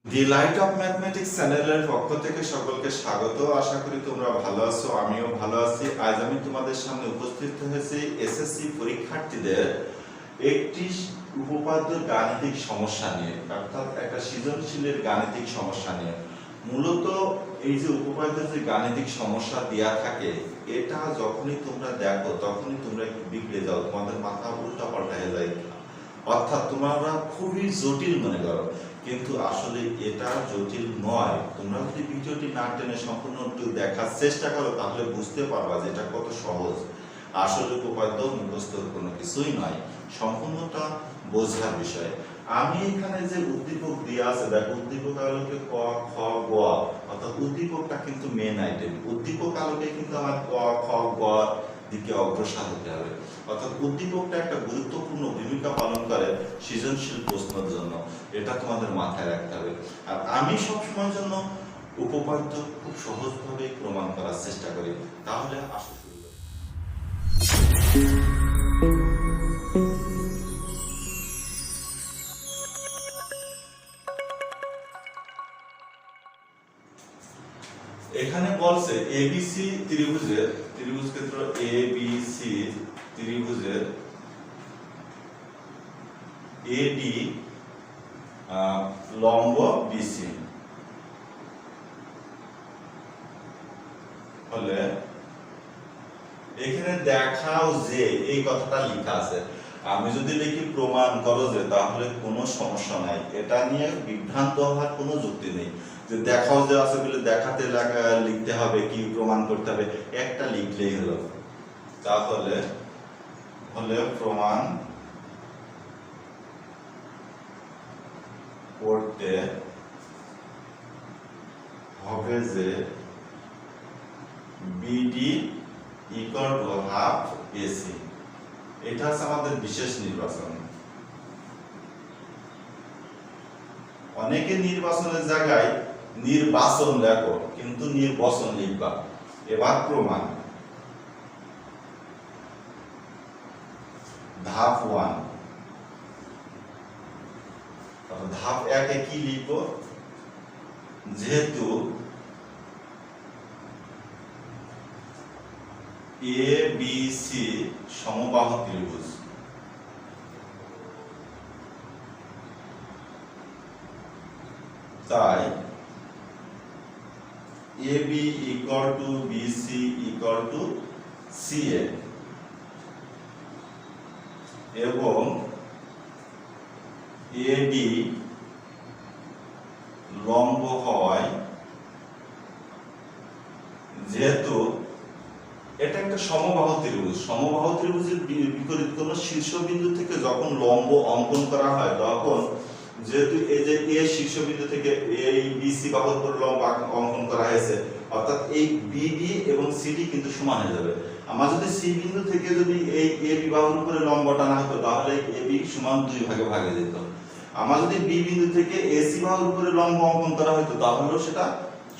দি light off mathematics চ্যানেলের পক্ষ থেকে সকলকে স্বাগত। আশা করি তোমরা ভালো আছো, আমিও ভালো আছি। আজ আমি তোমাদের সামনে উপস্থিত হয়েছি এসএসসি পরীক্ষার্থীদের একটি উপপাদ্য গাণিতিক সমস্যা নিয়ে, অর্থাৎ একটা সৃজনশীলের গাণিতিক সমস্যা নিয়ে। মূলত এই যে উপপাদ্যের যে গাণিতিক সমস্যা দেয়া থাকে, এটা যখনই তোমরা দেখো তখনই তোমরা একটু বিগড়ে যাও, তোমাদের মাথা উল্টা পাল্টা হয়ে যায়, অর্থাৎ তোমরা খুবই জটিল মনে করো, কিন্তু আসলে এটা জটিল নয়। তোমরা যদি ভিডিওটি না টেনে সম্পূর্ণ দেখার চেষ্টা করো তাহলে বুঝতে পারবা যে এটা কত সহজ। আসলে উপপাদ্য মুখস্থ কোনো কিছুই নয়, সম্পূর্ণটা বোঝার বিষয়। আমি এখানে যে উদ্দীপক দেওয়া আছে, দেখো উদ্দীপক আলোকে ক খ গ, অর্থাৎ উদ্দীপকটা কিন্তু মেন আইটেম। উদ্দীপক আলোকে কিন্তু আমার ক খ গ দিকে অগ্রসর হতে হবে, অর্থাৎ উদ্দীপকটা একটা গুরুত্বপূর্ণ ভূমিকা পালন করে সৃজনশীল প্রশ্নের জন্য, এটা তোমাদের মাথায় রাখতে হবে। আর আমি সবসময়ের জন্য উপপাদ্য খুব সহজভাবে প্রমাণ করার চেষ্টা করি। তাহলে আসো শুরু করি। এখানে বলছে এবিসি ত্রিভুজের, ত্রিভুজ ক্ষেত্র এবিসি ত্রিভুজের এডি লম্ব বিসি হলে এখানে দেখাও যে, এই কথাটা লেখা আছে। আমি যদি লিখি প্রমাণ করো যে, তাহলে কোনো সমস্যা নাই, এটা নিয়ে বিভ্রান্ত হওয়ার কোনো যুক্তি নেই। যে দেখাও যে আছে বলে দেখাতে লিখতে হবে কি প্রমাণ করতে হবে, একটা লিখলেই হলো। তাহলে প্রমাণ করতে হবে যে BD equal to half AC. এটা হচ্ছে আমাদের বিশেষ নির্বাচন। অনেকে নির্বাচনের জায়গায় নির্বাচন লেখো, কিন্তু নির্বাচন লিখবা। এবার প্রমাণ ধাপ 1, ধাপ 1 এ কি লিখবো, যেহেতু এ বি সি সমবাহু ত্রিভুজ, তাই A B equal to B C equal to C A, এবং এডি লম্ব হয় যেহেতু এটা একটা সমবাহু ত্রিভুজ। সমবাহু ত্রিভুজের বিপরীত কোণ শীর্ষবিন্দু থেকে যখন লম্ব অঙ্কন করা হয়, তখন যেহেতু এই যে এ শীর্ষবিন্দু থেকে এই বিসি বাহুর উপর লম্ব অঙ্কন করা হয়েছে, অর্থাৎ এই বিডি এবং সিডি কিন্তু সমান হয়ে যাবে। আমার যদি সি বিন্দু থেকে যদি এই এ বি বাহুর উপরে লম্ব টানা হতো, তাহলে এ বি সমান 2 ভাগে ভাগে যেত। আমার যদি বি বিন্দু থেকে এসি বাহুর উপরে লম্ব অঙ্কন করা হতো, তাহলেও সেটা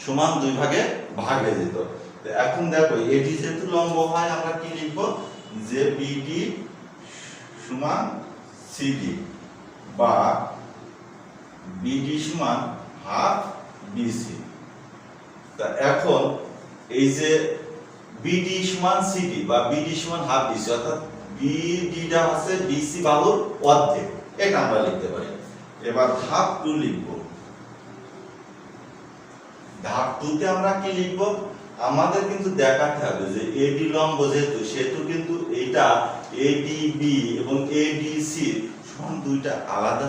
সমান 2 ভাগে ভাগে যেত। এখন দেখো এডি যেহেতু লম্ব হয়, আমরা কি লিখব, যে বিডি সমান সিডি, বা বিডি সমান হাফ বিসি। তা এখন এই যে বিডি সমান সিডি বা বিডি সমান হাফ বিসি, অর্থাৎ বিডিটা আছে বিসি বাহুর অর্ধেক, এটা আমরা লিখতে পারি। এবার ধাপ 2 লিখব। ধাপ 2 তে আমরা কি লিখব, আমাদের কিন্তু দেখাতে হবে যে এডি লম্ব যেহেতু, সেহেতু কিন্তু এইটা এডিবি এবং এডিসি সমান দুইটা আলাদা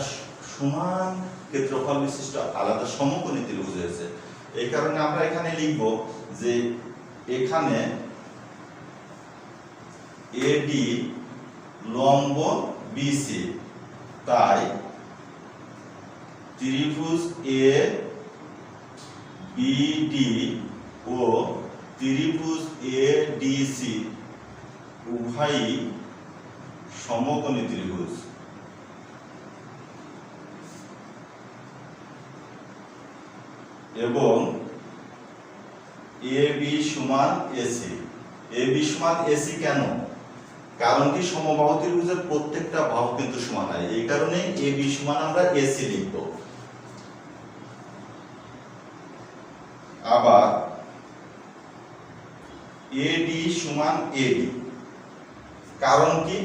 সমান ক্ষেত্রফল বিশিষ্ট আলাদা সমকোণী ত্রিভুজ হয়েছে। এই কারণে আমরা এখানে লিখব যে এখানে এডি লম্ব বিসি, তাই ত্রিভুজ এ বিডি ও ত্রিভুজ এডিসি উভয়ই সমকোণী ত্রিভুজ, এবং এ বি সমান এসি। এ বি সমান এসি কেন? কারণ কি সমবাহু ত্রিভুজের প্রত্যেকটা বাহু কিন্তু সমান হয়, এই কারণে এ বি সমান আমরা এসি লিখব। আবার এডি সমান এডি। কারণ কি,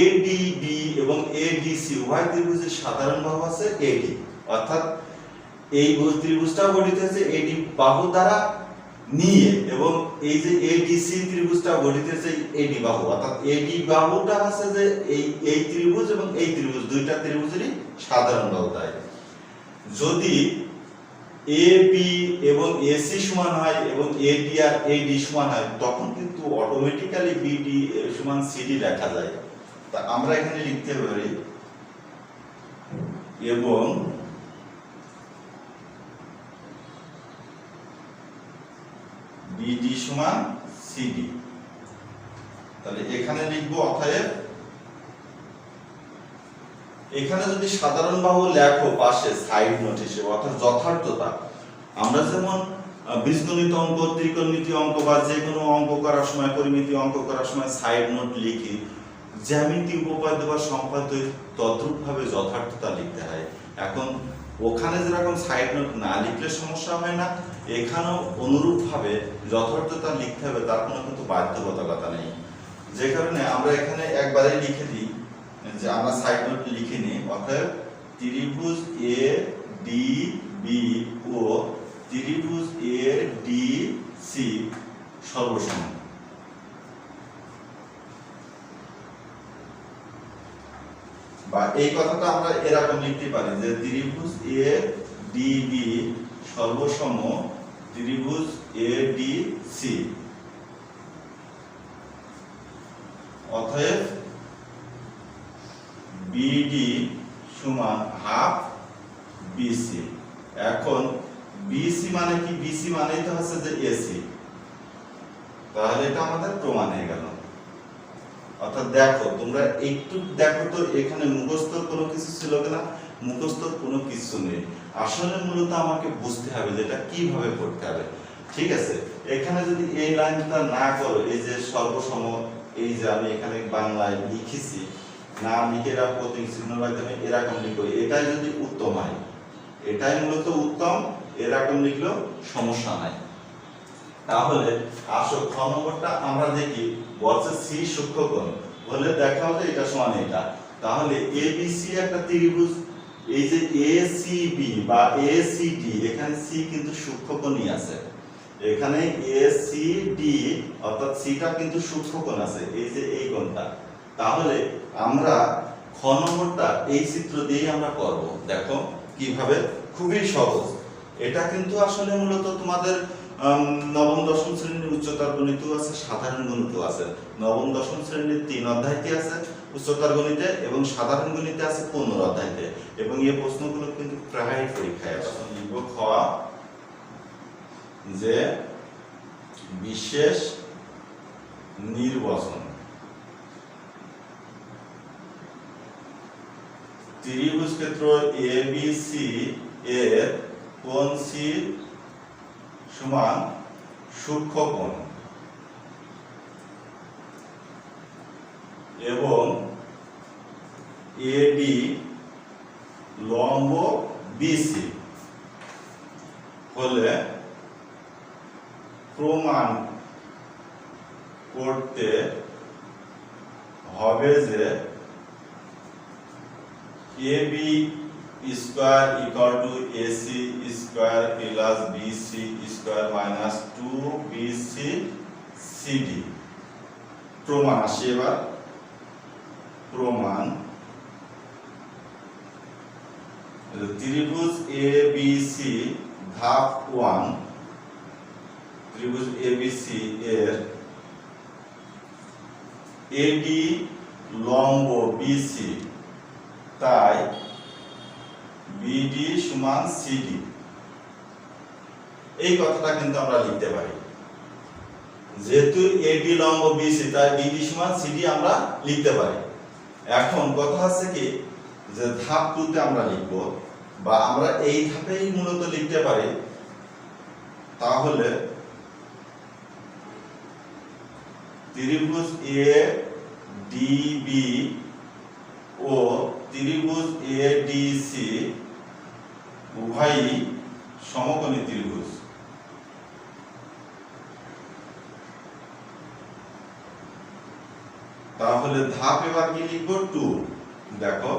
এডিবি এবং এডিসি উভয় ত্রিভুজের সাধারণ বাহু আছে এডি, অর্থাৎ এই ত্রিভুজটাও গঠিত হয়েছে এডি বাহু দ্বারা নিয়ে, এবং এই যে এডিসি ত্রিভুজটা গঠিত হয়েছে এডি বাহু, অর্থাৎ এডি বাহুটা আছে যে এই ত্রিভুজ এবং এই ত্রিভুজ দুইটা ত্রিভুজেরই সাধারণ বাহু। তাই যদি এবি এবং এসি সমান হয় এবং এডি আর এডি সমান হয়, তখন কিন্তু অটোমেটিক্যালি বিডি সমান সিডি লেখা যায়। তা আমরা এখানে লিখতে পারি এবং বিডি সমান সিডি। তাহলে এখানে লিখবো, অতএব এখানে যদি সাধারণ বাহু লেখো পাশে সাইড নোট হিসেবে, অর্থাৎ যথার্থতা, আমরা যেমন বীজগণিত অঙ্ক, ত্রিকোণমিতি অঙ্ক বা যে কোনো অঙ্ক করার সময়, পরিমিতি অঙ্ক করার সময় সাইড নোট লিখি, জ্যামিতি উপপাদ্য বা সম্পাদ্য তদ্রূপ ভাবে যথার্থতা লিখতে হয়। এখন ওখানে যেরকম সাইড নোট না লিখলে সমস্যা হয় না, এখানেও অনুরূপ ভাবে যথার্থতা লিখতে হবে, তার কোনো কিন্তু বাধ্যবাধকতা নেই। যে কারণে আমরা এখানে একবারে লিখে দিই যে আমরা সাইড নোট লিখে নিই, অর্থাৎ ত্রিভুজ এ ডি বি ও ত্রিভুজ এ ডি সি সর্বসম। বা এই কথাটা আমরা এরকম লিখতে পারি যে ত্রিভুজ এ ডি বি সর্বসম ত্রিভুজ এ ডি সি, অতএব বিডি সমান হাফ বিসি। এখন বিসি মানে কি, বিসি মানেই তো হচ্ছে যে এসি, তাহলে এটা আমাদের প্রমাণ হয়ে গেল। অর্থাৎ দেখো, তোমরা একটু দেখো তো এখানে মুখস্থ কোনো কিছু ছিল কিনা, মুখস্থ কোনো কিছু নেই। আসলে মূলত আমাকে বুঝতে হবে যে এটা কিভাবে করতে হবে। ঠিক আছে, এখানে যদি এই লাইনটা না করো, এই যে সর্বসম, এই যে আমি এখানে বাংলায় লিখেছি, না লিখে এরা প্রতীক চিহ্নের মাধ্যমে এরকম লিখো, এটাই যদি উত্তম হয়, এটাই মূলত উত্তম, এরকম লিখলেও সমস্যা নাই। তাহলে আসো খ নম্বরটা আমরা দেখি, বলছে সি সূক্ষ্মকোণ বলে দেখাও যে এটা সমান এটা। তাহলে এবিসি একটা ত্রিভুজ, এই যে এসিবি বা এসিডি, এখানে সি কিন্তু সূক্ষ্মকোণই আছে, এখানে এসিডি অর্থাৎ সিটা কিন্তু সূক্ষ্মকোণ আছে, এই যে এই কোণটা। তাহলে আমরা খ নম্বরটা এই চিত্র দিয়েই আমরা করব। দেখো কিভাবে, খুবই সহজ। এটা কিন্তু আসলে মূলত তোমাদের নবম দশম শ্রেণীর উচ্চতর গণিত আছে, সাধারণ গণিত আছে। নবম দশম শ্রেণীর 3 অধ্যায়তে আছে উচ্চতর গণিতে, এবং সাধারণ গণিতে আছে 15 অধ্যায়তে, এবং এই প্রশ্নগুলো কিন্তু প্রায় পরীক্ষায় আসে। লিখব খ, যে বিশেষ নির্বাচন ত্রিভুজ ক্ষেত্র এবিসি এর কোণ সি সমান সূক্ষ্মকোণ এবং এডি লম্ব বিসি হলে প্রমাণ করতে হবে যে A B square equal to A C square plus B C square minus 2bc C D. প্রমাণ আসে এবার, প্রমাণ ত্রিভুজ এবিসি ধাপ 1, ত্রিভুজ এবিসি এর এডি লম্ব বিসি, তাই বিডি সমান সিডি। এই কথাটা কিন্তু আমরা লিখতে পারি, যেহেতু এডি লম্ব বিসি তাই বিডি সমান সিডি আমরা লিখতে পারি। এখন কথা হচ্ছে কি, যে ধাপ 2 তে আমরা লিখব, বা আমরা এই ধাপেই মূলত লিখতে পারি। তাহলে ত্রিভুজ এ ডিবি ও ত্রিভুজ এডিসি উভয়ই সমকোণী ত্রিভুজ। তাহলে ধাপ এবার কি লিখবো 2। দেখো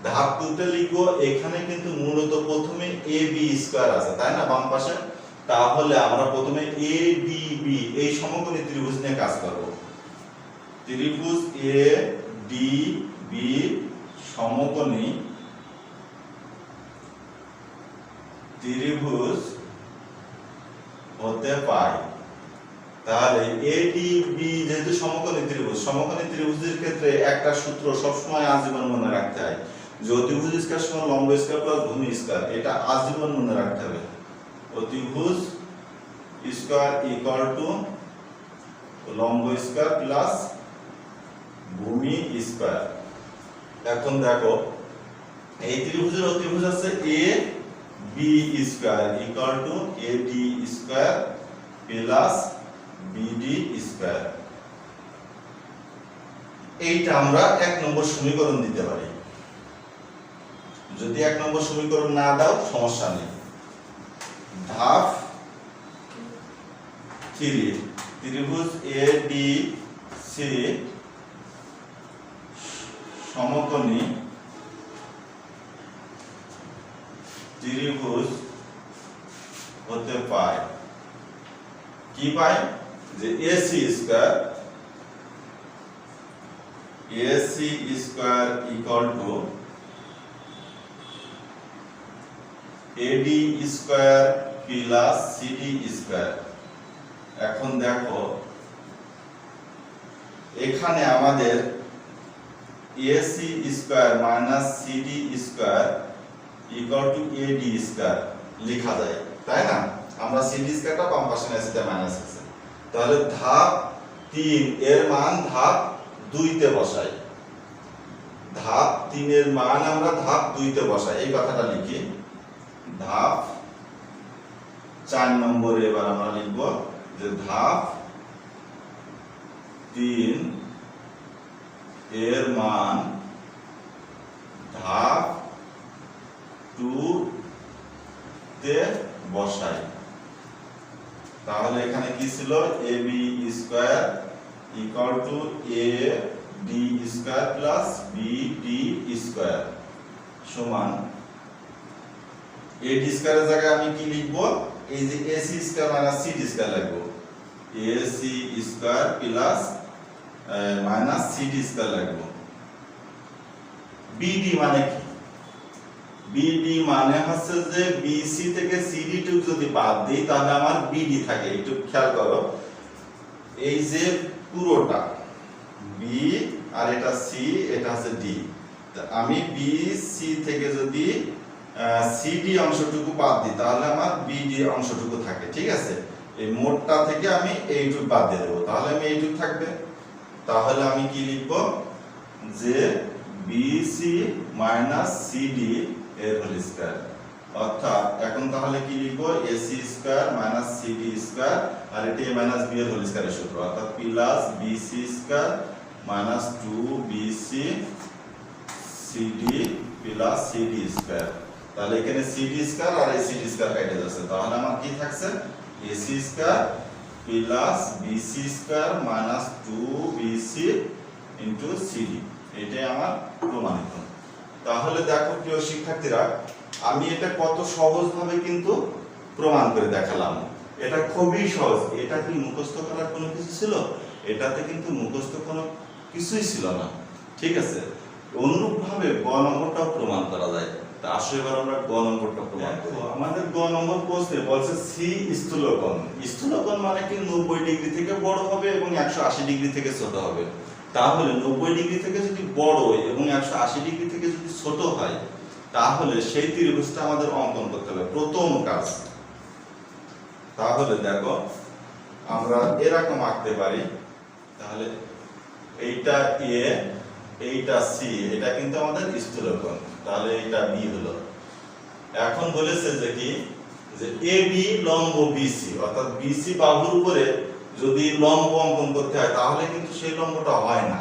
ধাপ 2 তে লিখবো, এখানে কিন্তু মূলত প্রথমে ab স্কয়ার আছে তাই না বাম পাশে। তাহলে আমরা প্রথমে adb এই সমকোণী ত্রিভুজ নিয়ে কাজ করব। ত্রিভুজ adb সমকোণী ত্রিভুজ হতে পায়। তাহলে ADB যেহেতু সমকোণী ত্রিভুজের ক্ষেত্রে একটা সূত্র সবসময় আজীবন মনে রাখতে হয়, যে অতিভুজ স্কয়ার সমান লম্ব স্কয়ার প্লাস ভূমি স্কয়ার। এটা আজীবন মনে রাখতে হবে, অতিভুজ স্কয়ার ইকুয়াল টু লম্ব স্কয়ার প্লাস ভূমি স্কয়ার। এখন দেখো এই ত্রিভুজের অতিভুজ আছে AB square equal two AD square plus BD square. এইটা আমরা 1 নম্বর সমীকরণ দিতে পারি। যদি 1 নম্বর সমীকরণ না দাও সমস্যা নেই। ধাপ 3 ত্রিভুজ ADC সমকোণী ত্রিভুজ হতে পায়। কি পায়? যে AC square equal two AD square plus CD square. এখন দেখো এখানে আমাদের AC square minus CD square equal two AD square লেখা যায় তাই না। আমরা CD স্কয়ারটা বাম পাশে নিয়েছি মাইনাস আছে। তাহলে ধাপ 3 এর মান ধাপ 2 তে বসাই। ধাপ 3 এর মান আমরা ধাপ 2 তে বসাই, এই কথাটা লিখি। ধাপ 4 নম্বরে এবার আমরা লিখব যে ধাপ 3 এর মান ধাপ 2 তে বসাই। তাহলে এখানে কি ছিল? AB square equal two AD square plus BD square সমান AD স্কয়ারের জায়গায় আমি কি লিখব? এই যে AC square minus CD square লিখব। AC square plus minus CD square লিখব। BD মানে কি? BD মানে হচ্ছে যে BC থেকে CD টুক যদি বাদ দেই তাহলে আমার BD থাকে। একটু খেয়াল করো, এই যে পুরোটা B আর এটা C, এটা হচ্ছে D। আমি BC থেকে যদি CD অংশটুকু বাদ দিই তাহলে আমার BD অংশটুকু থাকে, ঠিক আছে। এই মোটটা থেকে আমি এইটুকু বাদ দিয়ে দেবো, তাহলে আমি এইটুকু থাকবে। তাহলে আমি কি লিখব? যে BC মাইনাস CD এর হোল স্কয়ার। অর্থাৎ এখন তাহলে কি লিখব? AC square minus CD square আর এটা a মাইনাস b এর হোল স্কয়ারের সূত্র, অর্থাৎ plus BC square minus 2BC CD plus CD square. তাহলে এখানে CD স্কয়ার আর CD স্কয়ার কেটে যাচ্ছে, তাহলে আমার কি থাকছে? AC square plus BC square minus 2BC into CD। এটাই আমার প্রমাণিত। তাহলে দেখো প্রিয় শিক্ষার্থীরা, আমি এটা কত সহজভাবে কিন্তু প্রমাণ করে দেখালাম। এটা খুবই সহজ। এটা কি মুখস্থ করার কোনো কিছু ছিল? এটাতে কিন্তু মুখস্থ কোনো কিছুই ছিল না, ঠিক আছে। অনুরূপভাবে গ নম্বরটাও প্রমাণ করা যায়। তা আসলে এবার আমরা গ নম্বরটা প্রমাণ করব। আমাদের গ নম্বর প্রশ্নে বলছে সি স্থূলকোণ। স্থূলকোণ মানে কি 90 ডিগ্রি থেকে বড় হবে এবং 180 ডিগ্রি থেকে ছোট হবে। তাহলে 90 ডিগ্রি থেকে যদি বড় এবং 180 ডিগ্রি থেকে যদি ছোট হয় তাহলে সেই ত্রিভুজটা আমাদের অঙ্কন করতে হবে, প্রথম কাজ। তাহলে দেখো আমরা এরকম আঁকতে পারি। তাহলে এইটা A, এইটা C, এটা কিন্তু আমাদের স্থূলকোণ। তাহলে এইটা B হলো। এখন বলেছে যে কি, যে AB লম্ব BC, অর্থাৎ BC বাহুর উপরে যদি লম্ব অঙ্কন করতে হয় তাহলে কিন্তু সেই লম্বটা হয় না।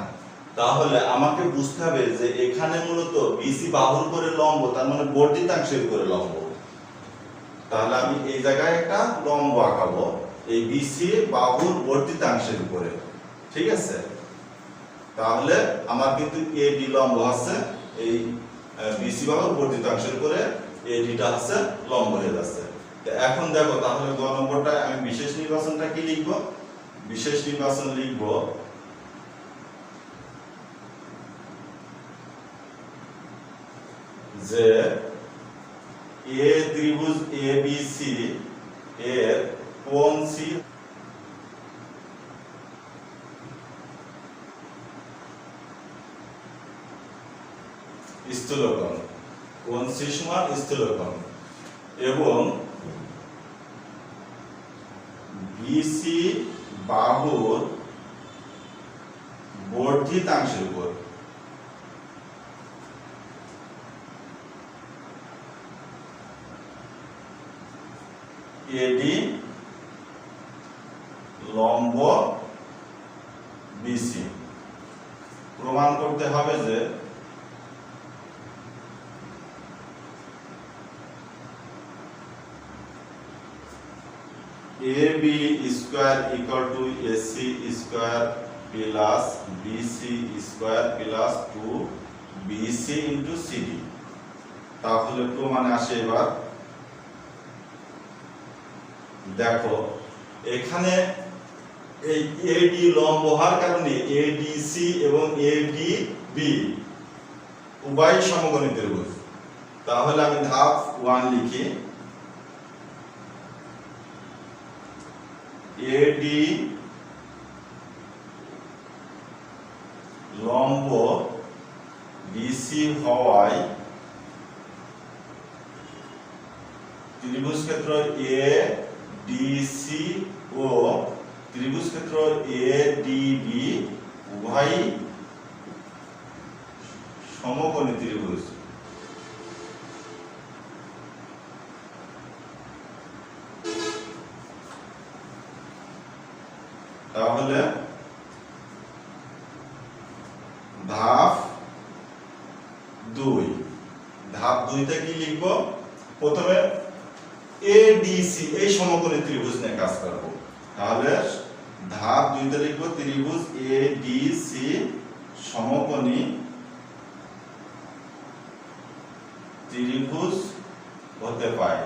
তাহলে আমাকে বুঝতে হবে যে এখানে মূলত BC বাহুর উপরে লম্ব, তার মানে বর্ধিতাংশের উপরে লম্ব। তাহলে আমি এই জায়গায় একটা লম্ব আঁকাবো এই BC বাহুর বর্ধিতাংশের উপরে, ঠিক আছে। তাহলে আমার কিন্তু এডি লম্ব আছে এই বিসি বাহুর বর্ধিতাংশের উপরে এডিটা আছে লম্ব হয়ে যাচ্ছে। এখন দেখো তাহলে গ নম্বরটা আমি বিশেষ নির্বাচনটা কি লিখব? বিশেষ নির্বাচন লিখব যে এ ত্রিভুজ এবিসি এর কোণ সি স্থূলকোণ, কোণ সি সমান স্থূলকোণ এবং বিসি বাহুর বর্ধিতাংশের উপর এডি লম্ব বিসি। প্রমাণ করতে হবে যে AB square equal two AC square plus BC square plus 2BC into CD। তাহলে প্রমাণে আসে এবার দেখো এখানে এই AD লম্ব হওয়ার কারণে ADC এবং ADB উভয় সমকোণী ত্রিভুজ। তাহলে আমি ধাপ 1 লিখি AD লম্ব BC হওয়ায় ত্রিভুজ ক্ষেত্র ADC ও ত্রিভুজ ক্ষেত্র ADB উভয় সমকোণী ত্রিভুজ। তাহলে ধাপ 2, ধাপ 2তে কি লিখব? প্রথমে ADC এই সমকোণী ত্রিভুজ নিয়ে কাজ করব। তাহলে ধাপ 2তে লিখব ত্রিভুজ ADC সমকোণী ত্রিভুজ হতে পায়।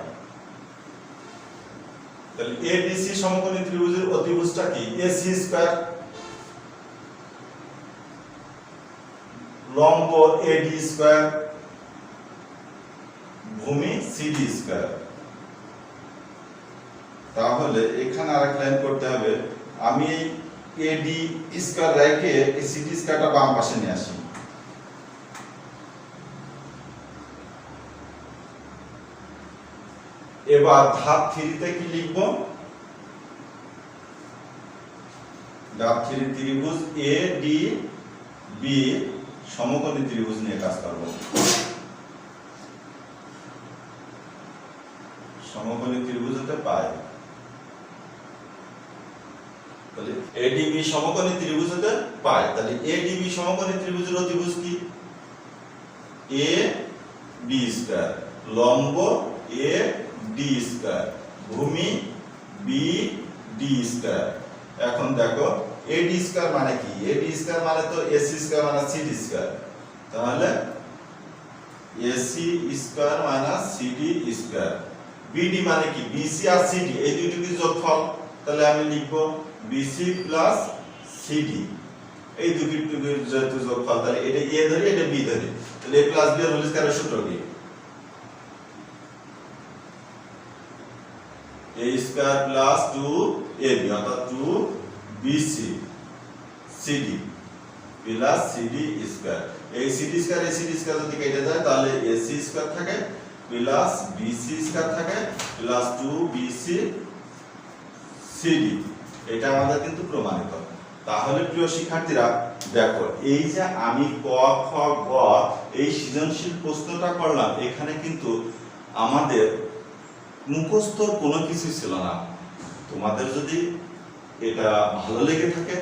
তাহলে ADC সমকোণী ত্রিভুজের অতিভুজটা কি? AC স্কয়ার লম্ব AD স্কয়ার ভূমি CD স্কয়ার। তাহলে এখানে আরেক লাইন করতে হবে, আমি AD স্কয়ার রেখে এই CD স্কয়ারটা বাম পাশে নিয়ে আসি। এবার ধাপ 3তে কি লিখব? ধাপ 3 ত্রিভুজ ADB সমকোণী ত্রিভুজ নিয়ে কাজ করব। সমকোণী ত্রিভুজ হতে পায়। তাহলে ADB সমকোণী ত্রিভুজ হতে পায়। তাহলে ADB সমকোণী ত্রিভুজের অতিভুজ কি? AB স্কয়ার লম্ব AD স্কয়ার ভূমি BD স্কয়ার। এখন দেখো AD স্কয়ার মানে কি? AD স্কয়ার মানে তো AC স্কয়ার মানে CD স্কয়ার। তাহলে AC square minus CD square. BD মানে কি? BC আর CD এই দুইটির যোগফল। তাহলে আমি লিখব BC প্লাস CD এই দুইটির যেহেতু যোগফল, তাহলে এটা A ধরি এটা B ধরি। তাহলে A প্লাস B এর হোল স্কয়ারের সূত্র কি? A স্কয়ার প্লাস 2AB অর্থাৎ 2BC CD plus CD square. এই CD স্কয়ার এই CD স্কয়ার যদি কেটে যায় তাহলে AC স্কয়ার থাকে প্লাস BC স্কয়ার থাকে প্লাস 2BC CD। এটা আমাদের কিন্তু প্রমাণিত। তাহলে প্রিয় শিক্ষার্থীরা দেখো এই যে আমি ক খ গ এই সৃজনশীল প্রশ্নটা করলাম, এখানে কিন্তু আমাদের মুখস্থ কোনো কিছু ছিল না। তোমাদের যদি এটা ভালো লেগে থাকে,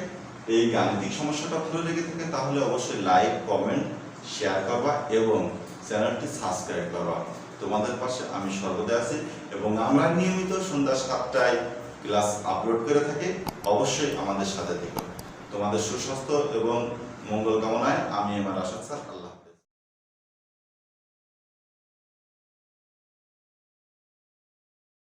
এই গাণিতিক সমস্যাটা ভালো লেগে থাকে, তাহলে অবশ্যই লাইক কমেন্ট শেয়ার করবা এবং চ্যানেলটি সাবস্ক্রাইব করবা। তোমাদের পাশে আমি সর্বদা আছি এবং আমরা নিয়মিত সন্ধ্যা 7টায় ক্লাস আপলোড করে থাকি। অবশ্যই আমাদের সাথে থেকো। তোমাদের সুস্বাস্থ্য এবং মঙ্গল কামনায় আমি আমার আশা স্যার। আল্লাহ।